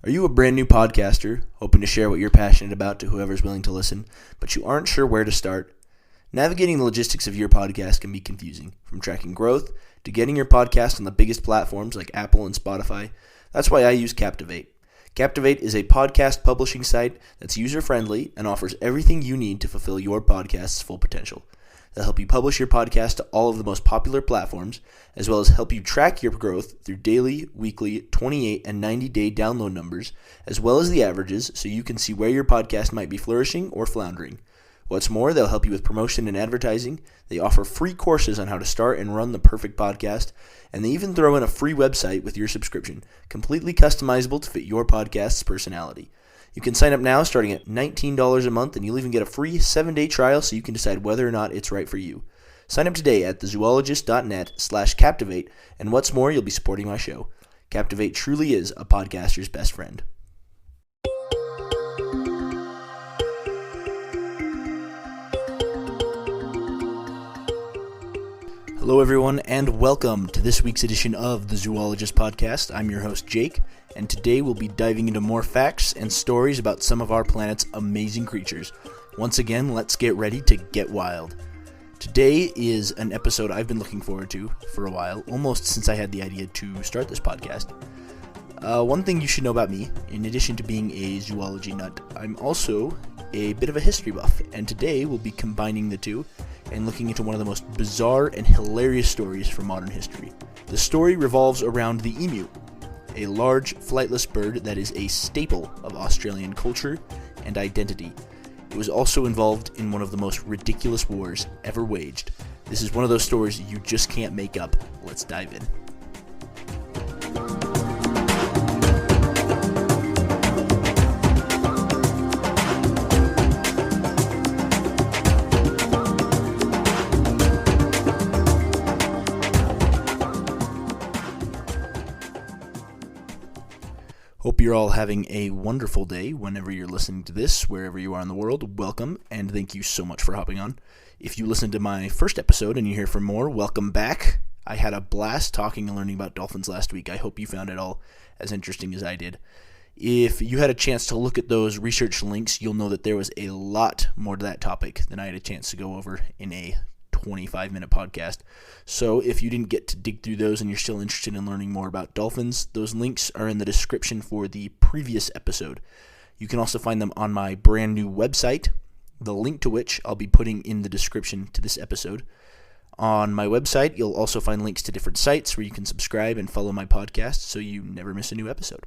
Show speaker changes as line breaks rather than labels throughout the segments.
Are you a brand new podcaster, hoping to share what you're passionate about to whoever's willing to listen, but you aren't sure where to start? Navigating the logistics of your podcast can be confusing, from tracking growth to getting your podcast on the biggest platforms like Apple and Spotify. That's why I use Captivate. Captivate is a podcast publishing site that's user-friendly and offers everything you need to fulfill your podcast's full potential. They'll help you publish your podcast to all of the most popular platforms, as well as help you track your growth through daily, weekly, 28, and 90-day download numbers, as well as the averages, so you can see where your podcast might be flourishing or floundering. What's more, they'll help you with promotion and advertising. They offer free courses on how to start and run the perfect podcast, and they even throw in a free website with your subscription, completely customizable to fit your podcast's personality. You can sign up now starting at $19 a month, and you'll even get a free 7-day trial so you can decide whether or not it's right for you. Sign up today at thezoologist.net/captivate, and what's more, you'll be supporting my show. Captivate truly is a podcaster's best friend. Hello everyone, and welcome to this week's edition of the Zoologist Podcast. I'm your host Jake, and today we'll be diving into more facts and stories about some of our planet's amazing creatures. Once again, let's get ready to get wild. Today is an episode I've been looking forward to for a while, almost since I had the idea to start this podcast. One thing you should know about me, in addition to being a zoology nut, I'm also a bit of a history buff, and today we'll be combining the two and looking into one of the most bizarre and hilarious stories from modern history. The story revolves around the emu, a large flightless bird that is a staple of Australian culture and identity. It was also involved in one of the most ridiculous wars ever waged. This is one of those stories you just can't make up. Let's dive in. Hope you're all having a wonderful day whenever you're listening to this, wherever you are in the world. Welcome, and thank you so much for hopping on. If you listened to my first episode and you're here for more, welcome back. I had a blast talking and learning about dolphins last week. I hope you found it all as interesting as I did. If you had a chance to look at those research links, you'll know that there was a lot more to that topic than I had a chance to go over in a 25-minute podcast. So if you didn't get to dig through those and you're still interested in learning more about dolphins, those links are in the description for the previous episode. You can also find them on my brand new website, the link to which I'll be putting in the description to this episode. On my website, you'll also find links to different sites where you can subscribe and follow my podcast so you never miss a new episode.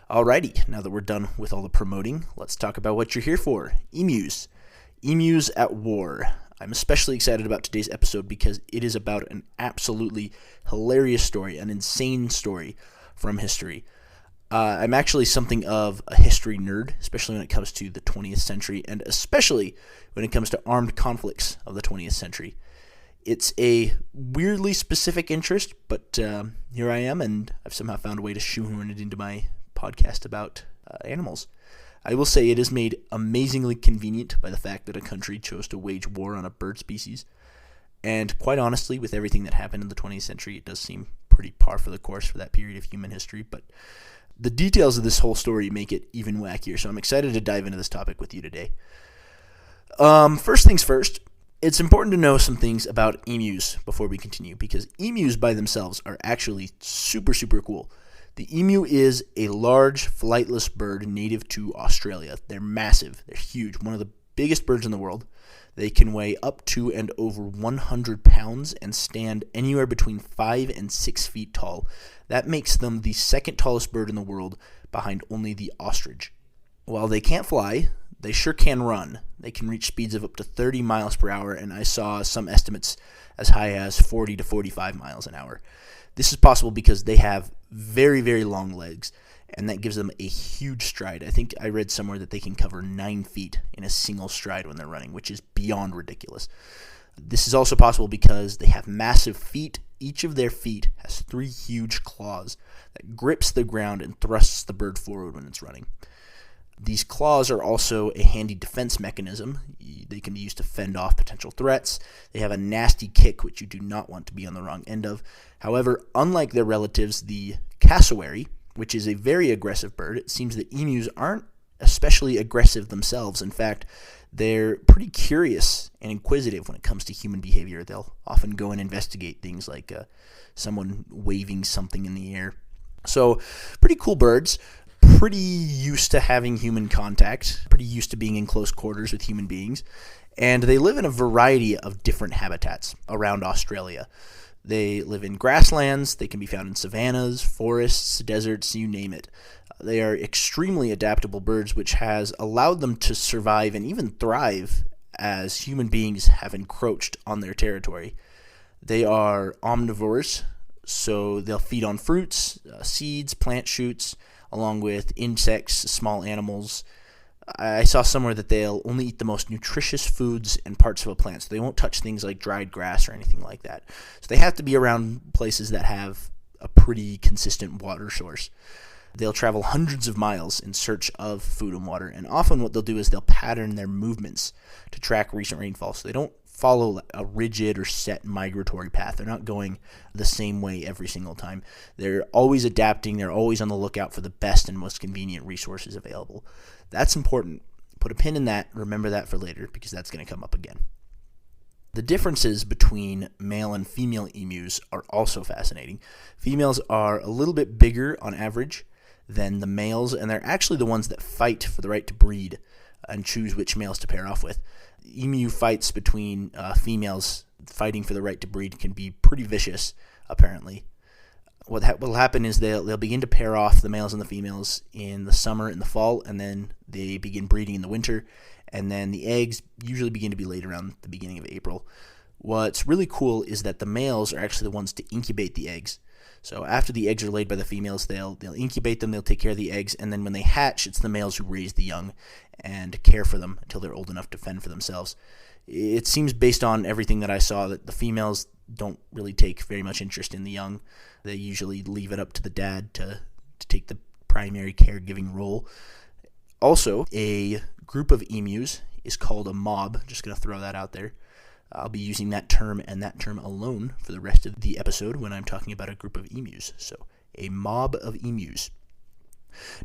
Alrighty, now that we're done with all the promoting, let's talk about what you're here for. Emus. Emus at war. I'm especially excited about today's episode because it is about an absolutely hilarious story, an insane story from history. I'm actually something of a history nerd, especially when it comes to the 20th century, and especially when it comes to armed conflicts of the 20th century. It's a weirdly specific interest, but here I am, and I've somehow found a way to shoehorn it into my podcast about animals. I will say it is made amazingly convenient by the fact that a country chose to wage war on a bird species. And quite honestly, with everything that happened in the 20th century, it does seem pretty par for the course for that period of human history. But the details of this whole story make it even wackier, so I'm excited to dive into this topic with you today. First things first, it's important to know some things about emus before we continue, because emus by themselves are actually super, super cool. The emu is a large, flightless bird native to Australia. They're massive. They're huge. One of the biggest birds in the world. They can weigh up to and over 100 pounds and stand anywhere between 5 and 6 feet tall. That makes them the second tallest bird in the world, behind only the ostrich. While they can't fly, they sure can run. They can reach speeds of up to 30 miles per hour, and I saw some estimates as high as 40 to 45 miles an hour. This is possible because they have very, very long legs, and that gives them a huge stride. I think I read somewhere that they can cover 9 feet in a single stride when they're running, which is beyond ridiculous. This is also possible because they have massive feet. Each of their feet has 3 huge claws that grips the ground and thrusts the bird forward when it's running. These claws are also a handy defense mechanism. They can be used to fend off potential threats. They have a nasty kick, which you do not want to be on the wrong end of. However, unlike their relatives, the cassowary, which is a very aggressive bird. It seems that emus aren't especially aggressive themselves. In fact, they're pretty curious and inquisitive when it comes to human behavior. They'll often go and investigate things like someone waving something in the air. So pretty cool birds, pretty used to having human contact, pretty used to being in close quarters with human beings. And they live in a variety of different habitats around Australia. They live in grasslands, they can be found in savannas, forests, deserts, you name it. They are extremely adaptable birds, which has allowed them to survive and even thrive as human beings have encroached on their territory. They are omnivores, so they'll feed on fruits, seeds, plant shoots, along with insects, small animals. I saw somewhere that they'll only eat the most nutritious foods and parts of a plant, so they won't touch things like dried grass or anything like that. So they have to be around places that have a pretty consistent water source. They'll travel hundreds of miles in search of food and water, and often what they'll do is they'll pattern their movements to track recent rainfall, so they don't follow a rigid or set migratory path. They're not going the same way every single time. They're always adapting. They're always on the lookout for the best and most convenient resources available. That's important. Put a pin in that. Remember that for later, because that's going to come up again. The differences between male and female emus are also fascinating. Females are a little bit bigger on average than the males, and they're actually the ones that fight for the right to breed and choose which males to pair off with. Emu fights between females fighting for the right to breed can be pretty vicious, apparently. What will happen is they'll begin to pair off the males and the females in the summer and the fall, and then they begin breeding in the winter, and then the eggs usually begin to be laid around the beginning of April. What's really cool is that the males are actually the ones to incubate the eggs. So after the eggs are laid by the females, they'll incubate them, they'll take care of the eggs, and then when they hatch, it's the males who raise the young and care for them until they're old enough to fend for themselves. It seems, based on everything that I saw, that the females don't really take very much interest in the young. They usually leave it up to the dad to take the primary caregiving role. Also, a group of emus is called a mob. Just going to throw that out there. I'll be using that term and that term alone for the rest of the episode when I'm talking about a group of emus. So, a mob of emus.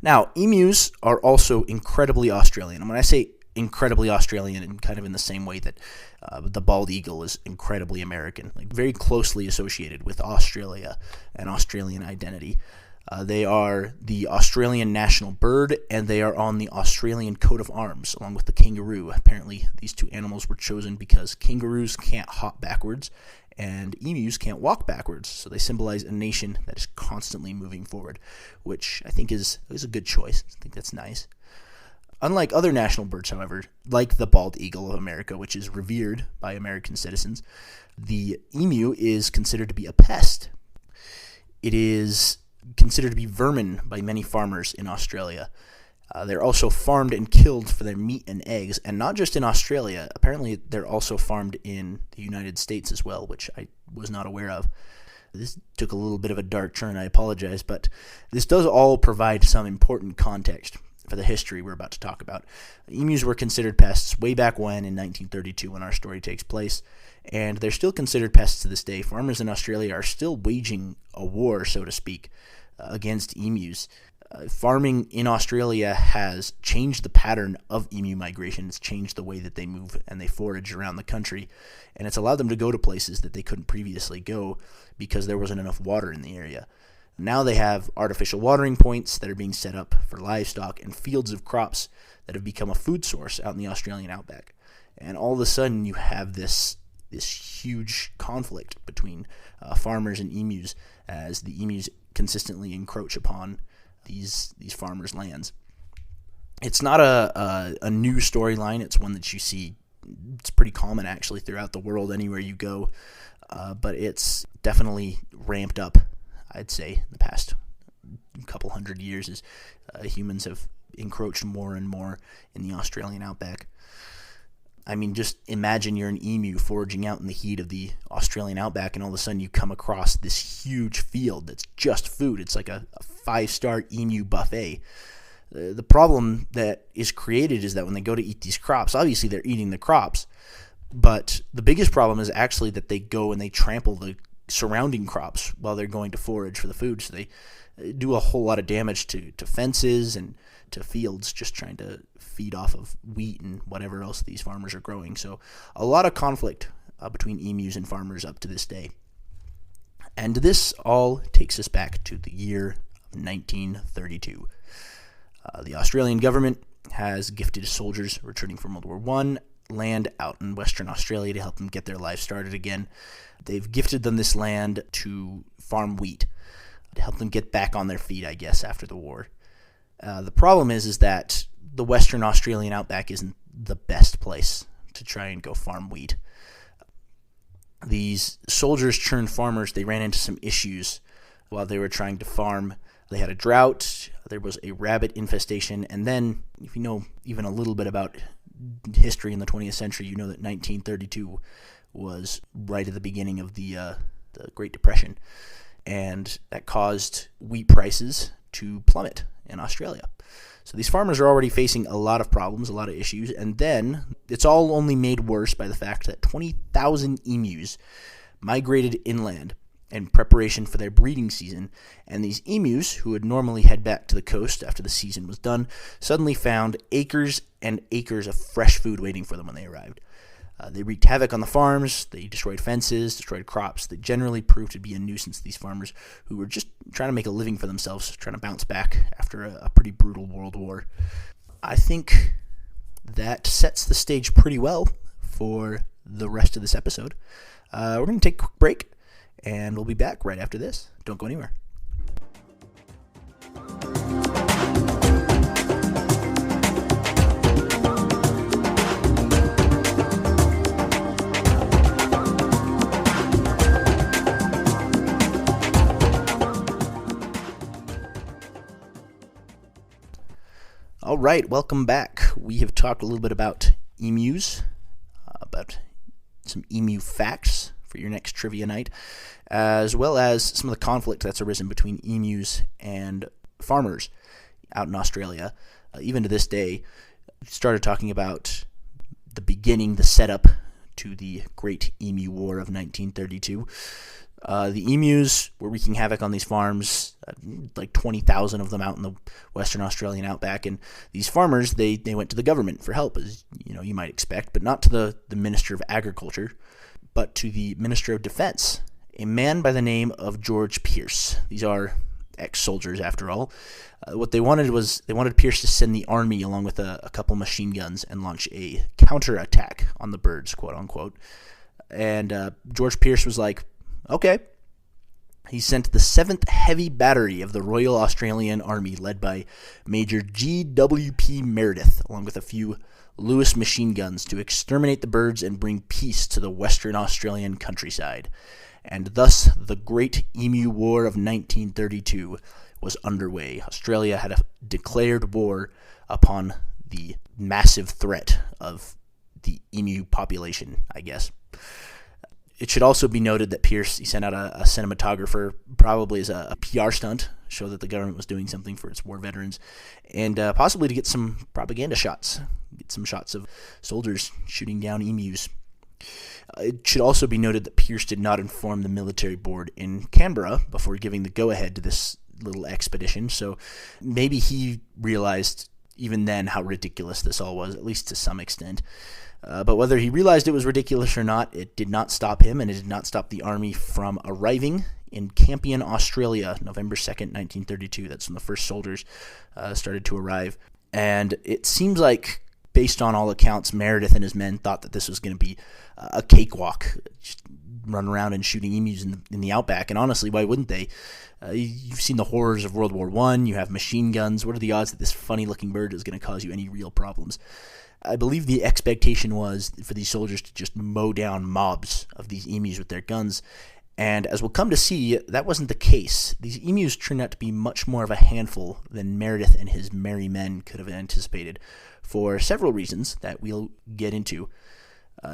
Now, emus are also incredibly Australian. And when I say incredibly Australian, and kind of in the same way that the bald eagle is incredibly American, like very closely associated with Australia and Australian identity. They are the Australian national bird, and they are on the Australian coat of arms, along with the kangaroo. Apparently, these two animals were chosen because kangaroos can't hop backwards, and emus can't walk backwards, so they symbolize a nation that is constantly moving forward, which I think is a good choice. I think that's nice. Unlike other national birds, however, like the bald eagle of America, which is revered by American citizens, the emu is considered to be a pest. It is considered to be vermin by many farmers in Australia. They're also farmed and killed for their meat and eggs, and not just in Australia. Apparently, they're also farmed in the United States as well, which I was not aware of. This took a little bit of a dark turn, I apologize, but this does all provide some important context for the history we're about to talk about. Emus were considered pests way back when, in 1932, when our story takes place, and they're still considered pests to this day. Farmers in Australia are still waging a war, so to speak, against emus. Farming in Australia has changed the pattern of emu migration. It's changed the way that they move and they forage around the country, and it's allowed them to go to places that they couldn't previously go because there wasn't enough water in the area. Now they have artificial watering points that are being set up for livestock and fields of crops that have become a food source out in the Australian outback. And all of a sudden you have this huge conflict between farmers and emus as the emus consistently encroach upon these farmers' lands. It's not a new storyline. It's one that you see. It's pretty common, actually, throughout the world, anywhere you go. But it's definitely ramped up, I'd say, in the past couple hundred years as humans have encroached more and more in the Australian outback. I mean, just imagine you're an emu foraging out in the heat of the Australian outback, and all of a sudden you come across this huge field that's just food. It's like a 5-star emu buffet. The problem that is created is that when they go to eat these crops, obviously they're eating the crops, but the biggest problem is actually that they go and they trample the surrounding crops while they're going to forage for the food. So do a whole lot of damage to fences and to fields, just trying to feed off of wheat and whatever else these farmers are growing. So a lot of conflict between emus and farmers up to this day. And this all takes us back to the year of 1932. The Australian government has gifted soldiers returning from World War I land out in Western Australia to help them get their life started again. They've gifted them this land to farm wheat, to help them get back on their feet, I guess, after the war. The problem is that the Western Australian outback isn't the best place to try and go farm wheat. These soldiers turned farmers, they ran into some issues while they were trying to farm. They had a drought, there was a rabbit infestation, and then, if you know even a little bit about history in the 20th century, you know that 1932 was right at the beginning of the Great Depression, and that caused wheat prices to plummet in Australia. So these farmers are already facing a lot of problems, a lot of issues, and then it's all only made worse by the fact that 20,000 emus migrated inland in preparation for their breeding season, and these emus, who would normally head back to the coast after the season was done, suddenly found acres and acres of fresh food waiting for them when they arrived. They wreaked havoc on the farms, they destroyed fences, destroyed crops. They generally proved to be a nuisance to these farmers who were just trying to make a living for themselves, trying to bounce back after a pretty brutal world war. I think that sets the stage pretty well for the rest of this episode. We're going to take a quick break, and we'll be back right after this. Don't go anywhere. All right, welcome back. We have talked a little bit about emus, about some emu facts for your next trivia night, as well as some of the conflict that's arisen between emus and farmers out in Australia. Even to this day, we started talking about the beginning, the setup to the Great Emu War of 1932. The emus were wreaking havoc on these farms, like 20,000 of them out in the Western Australian outback, and these farmers, they went to the government for help, as you might expect, but not to the Minister of Agriculture, but to the Minister of Defense, a man by the name of George Pearce. These are ex-soldiers, after all. What they wanted was, they wanted Pearce to send the army along with a couple machine guns and launch a counterattack on the birds, quote-unquote. And George Pearce was like, okay. He sent the 7th Heavy Battery of the Royal Australian Army, led by Major G.W.P. Meredith, along with a few Lewis machine guns, to exterminate the birds and bring peace to the Western Australian countryside. And thus, the Great Emu War of 1932 was underway. Australia had declared war upon the massive threat of the emu population, I guess. It should also be noted that Pearce, he sent out a cinematographer, probably as a PR stunt, show that the government was doing something for its war veterans, and possibly to get some propaganda shots, get some shots of soldiers shooting down emus. It should also be noted that Pearce did not inform the military board in Canberra before giving the go-ahead to this little expedition, so maybe he realized even then how ridiculous this all was, at least to some extent. But whether he realized it was ridiculous or not, it did not stop him, and it did not stop the army from arriving in Campion, Australia, November 2nd, 1932. That's when the first soldiers started to arrive. And it seems like, based on all accounts, Meredith and his men thought that this was going to be a cakewalk, just run around and shooting emus in the outback. And honestly, why wouldn't they? You've seen the horrors of World War I. You have machine guns. What are the odds that this funny-looking bird is going to cause you any real problems? I believe the expectation was for these soldiers to just mow down mobs of these emus with their guns, and as we'll come to see, that wasn't the case. These emus turned out to be much more of a handful than Meredith and his merry men could have anticipated, for several reasons that we'll get into.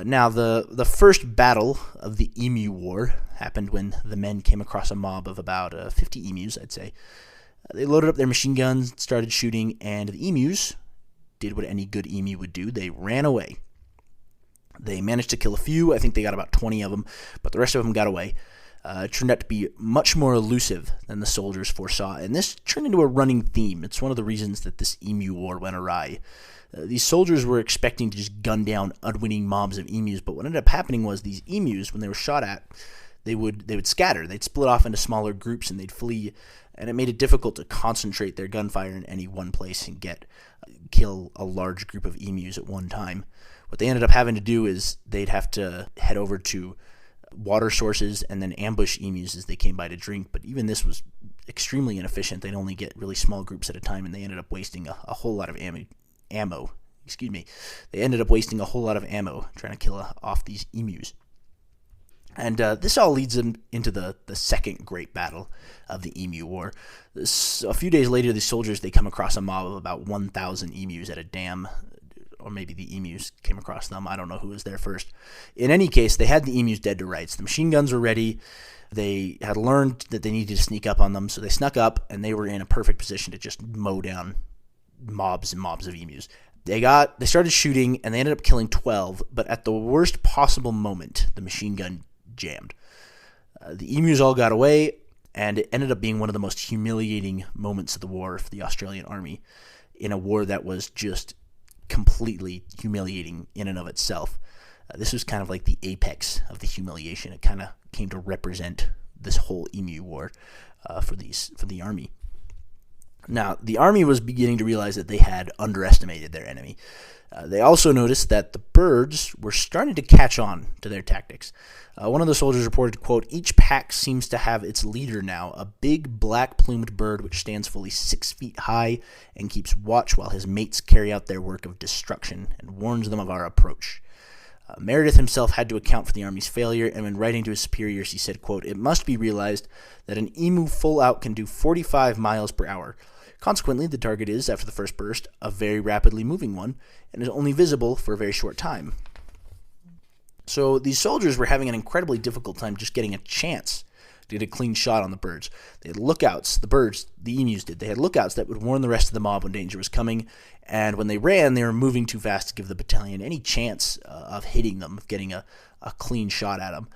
Now, the first battle of the Emu War happened when the men came across a mob of about 50 emus, I'd say. They loaded up their machine guns, started shooting, and the emus did what any good emu would do. They ran away. They managed to kill a few. I think they got about 20 of them, but the rest of them got away. turned out to be much more elusive than the soldiers foresaw, and this turned into a running theme. It's one of the reasons that this emu war went awry. These soldiers were expecting to just gun down unwitting mobs of emus, but what ended up happening was these emus, when they were shot at, they would scatter. They'd split off into smaller groups and they'd flee, and it made it difficult to concentrate their gunfire in any one place and kill a large group of emus at one time. What they ended up having to do is they'd have to head over to water sources and then ambush emus as they came by to drink, but even this was extremely inefficient. They'd only get really small groups at a time, and they ended up wasting a whole lot of ammo. They ended up wasting a whole lot of ammo trying to kill off these emus. And this all leads them into the second great battle of the Emu War. A few days later, the soldiers, they come across a mob of about 1,000 emus at a dam, or maybe the emus came across them. I don't know who was there first. In any case, they had the emus dead to rights. The machine guns were ready. They had learned that they needed to sneak up on them, so they snuck up, and they were in a perfect position to just mow down mobs and mobs of emus. They started shooting, and they ended up killing 12, but at the worst possible moment, the machine gun jammed. The emus all got away, and it ended up being one of the most humiliating moments of the war for the Australian Army, in a war that was just completely humiliating in and of itself. This was kind of like the apex of the humiliation. It kind of came to represent this whole Emu War for the Army. Now, the Army was beginning to realize that they had underestimated their enemy. They also noticed that the birds were starting to catch on to their tactics. One of the soldiers reported, quote, "Each pack seems to have its leader now, a big black-plumed bird which stands fully 6 feet high and keeps watch while his mates carry out their work of destruction and warns them of our approach." Meredith himself had to account for the Army's failure, and when writing to his superiors, he said, quote, "It must be realized that an emu full out can do 45 miles per hour. Consequently, the target is, after the first burst, a very rapidly moving one, and is only visible for a very short time." So these soldiers were having an incredibly difficult time just getting a chance to get a clean shot on the birds. They had lookouts, the emus did. They had lookouts that would warn the rest of the mob when danger was coming, and when they ran, they were moving too fast to give the battalion any chance of hitting them, of getting a clean shot at them.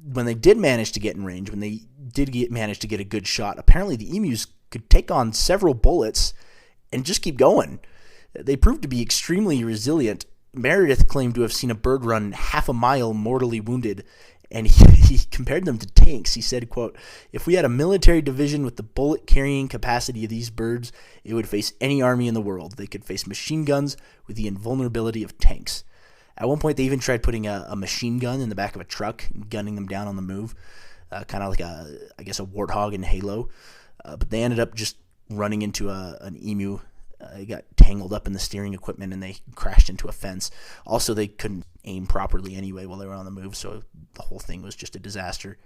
When they did manage to get in range, when they did manage to get a good shot, apparently the emus could take on several bullets and just keep going. They proved to be extremely resilient. Meredith claimed to have seen a bird run half a mile mortally wounded, and he compared them to tanks. He said, quote, "If we had a military division with the bullet-carrying capacity of these birds, it would face any army in the world. They could face machine guns with the invulnerability of tanks." At one point, they even tried putting a machine gun in the back of a truck and gunning them down on the move, kind of like a warthog in Halo. But they ended up just running into an emu. They got tangled up in the steering equipment, and they crashed into a fence. Also, they couldn't aim properly anyway while they were on the move, so the whole thing was just a disaster.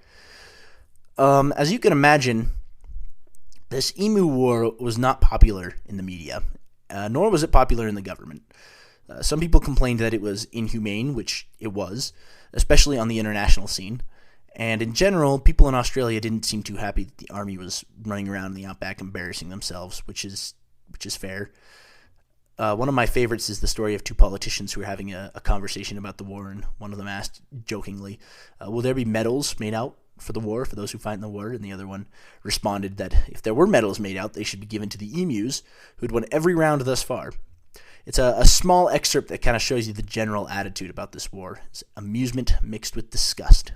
As you can imagine, this Emu War was not popular in the media, nor was it popular in the government. Some people complained that it was inhumane, which it was, especially on the international scene. And in general, people in Australia didn't seem too happy that the army was running around in the outback embarrassing themselves, which is fair. One of my favorites is the story of two politicians who were having a conversation about the war, and one of them asked jokingly, "Will there be medals made out for the war, for those who fight in the war?" And the other one responded that if there were medals made out, they should be given to the emus who'd won every round thus far. It's a small excerpt that kind of shows you the general attitude about this war. It's amusement mixed with disgust.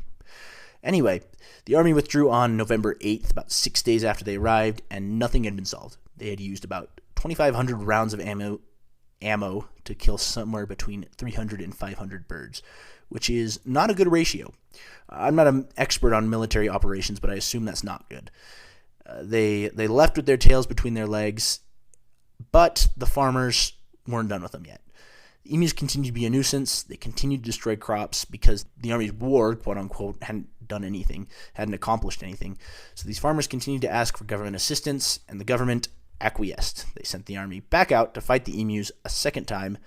Anyway, the army withdrew on November 8th, about 6 days after they arrived, and nothing had been solved. They had used about 2,500 rounds of ammo to kill somewhere between 300 and 500 birds, which is not a good ratio. I'm not an expert on military operations, but I assume that's not good. They left with their tails between their legs, but the farmers weren't done with them yet. The emus continued to be a nuisance. They continued to destroy crops because the army's war, quote-unquote, hadn't done anything, hadn't accomplished anything. So these farmers continued to ask for government assistance, and the government acquiesced. They sent the army back out to fight the emus a second time,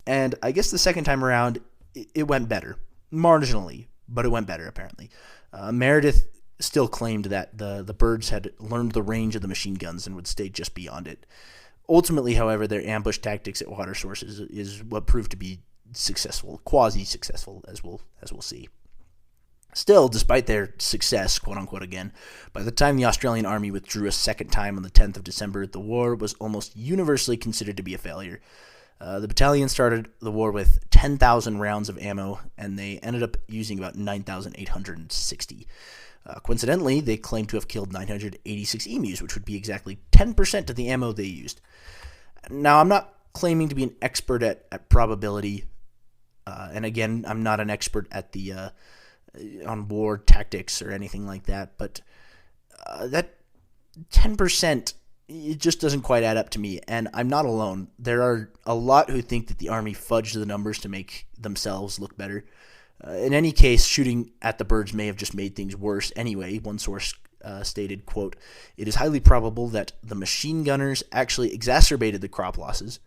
and I guess the second time around, it went better. Marginally, but it went better, apparently. Meredith still claimed that the birds had learned the range of the machine guns and would stay just beyond it. Ultimately, however, their ambush tactics at water sources is what proved to be successful, quasi-successful, as we'll see. Still, despite their success, quote-unquote again, by the time the Australian Army withdrew a second time on the 10th of December, the war was almost universally considered to be a failure. The battalion started the war with 10,000 rounds of ammo, and they ended up using about 9,860. Coincidentally, they claimed to have killed 986 emus, which would be exactly 10% of the ammo they used. Now, I'm not claiming to be an expert at probability, and again, I'm not an expert at the on war tactics or anything like that, but that 10%, it just doesn't quite add up to me, and I'm not alone. There are a lot who think that the Army fudged the numbers to make themselves look better. In any case, shooting at the birds may have just made things worse anyway. One source stated, quote, "It is highly probable that the machine gunners actually exacerbated the crop losses.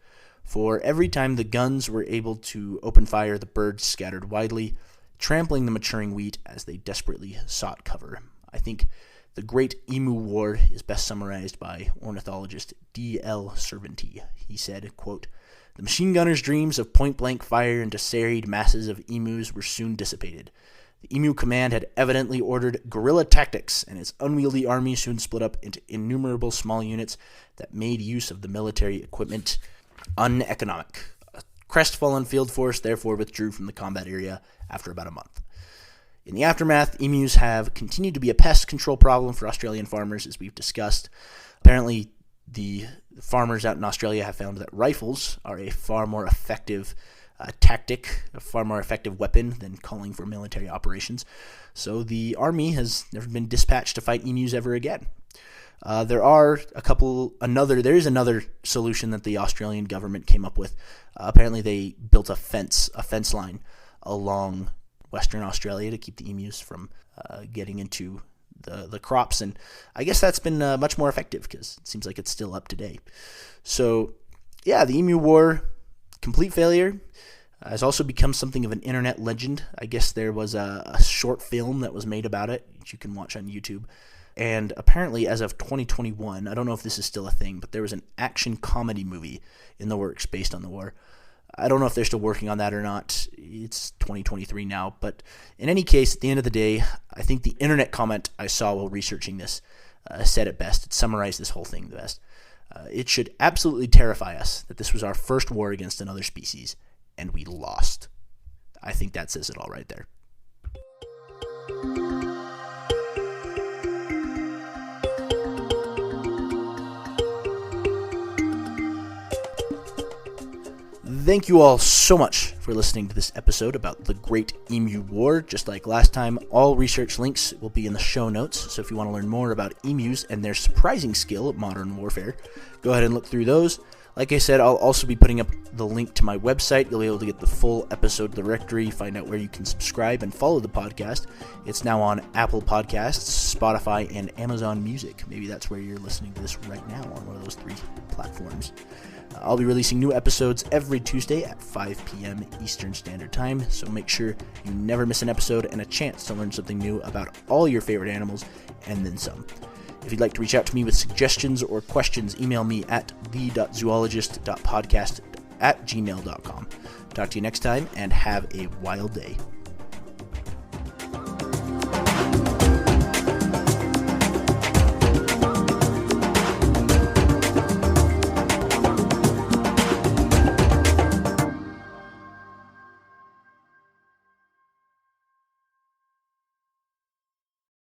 For every time the guns were able to open fire, the birds scattered widely, trampling the maturing wheat as they desperately sought cover. I think the Great Emu War is best summarized by ornithologist D.L. Cervanti. He said, quote, "The machine gunner's dreams of point-blank fire into serried masses of emus were soon dissipated. The Emu Command had evidently ordered guerrilla tactics, and its unwieldy army soon split up into innumerable small units that made use of the military equipment uneconomic. A crestfallen field force therefore withdrew from the combat area after about a month." In the aftermath, emus have continued to be a pest control problem for Australian farmers, as we've discussed. Apparently, the farmers out in Australia have found that rifles are a far more effective tactic, a far more effective weapon than calling for military operations. So the Army has never been dispatched to fight emus ever again. There is another solution that the Australian government came up with. Apparently, they built a fence line along Western Australia to keep the emus from getting into the crops, and I guess that's been much more effective because it seems like it's still up today. So, yeah, the Emu War, complete failure, has also become something of an internet legend. I guess there was a short film that was made about it, which you can watch on YouTube. And apparently, as of 2021, I don't know if this is still a thing, but there was an action comedy movie in the works based on the war. I don't know if they're still working on that or not. It's 2023 now. But in any case, at the end of the day, I think the internet comment I saw while researching this said it best. It summarized this whole thing the best. It should absolutely terrify us that this was our first war against another species, and we lost. I think that says it all right there. Thank you all so much for listening to this episode about the Great Emu War. Just like last time, all research links will be in the show notes, so if you want to learn more about emus and their surprising skill at modern warfare, go ahead and look through those. Like I said, I'll also be putting up the link to my website. You'll be able to get the full episode directory, find out where you can subscribe and follow the podcast. It's now on Apple Podcasts, Spotify, and Amazon Music. Maybe that's where you're listening to this right now, on one of those three platforms. I'll be releasing new episodes every Tuesday at 5 p.m. Eastern Standard Time, so make sure you never miss an episode and a chance to learn something new about all your favorite animals and then some. If you'd like to reach out to me with suggestions or questions, email me at the.zoologist.podcast@gmail.com. Talk to you next time, and have a wild day.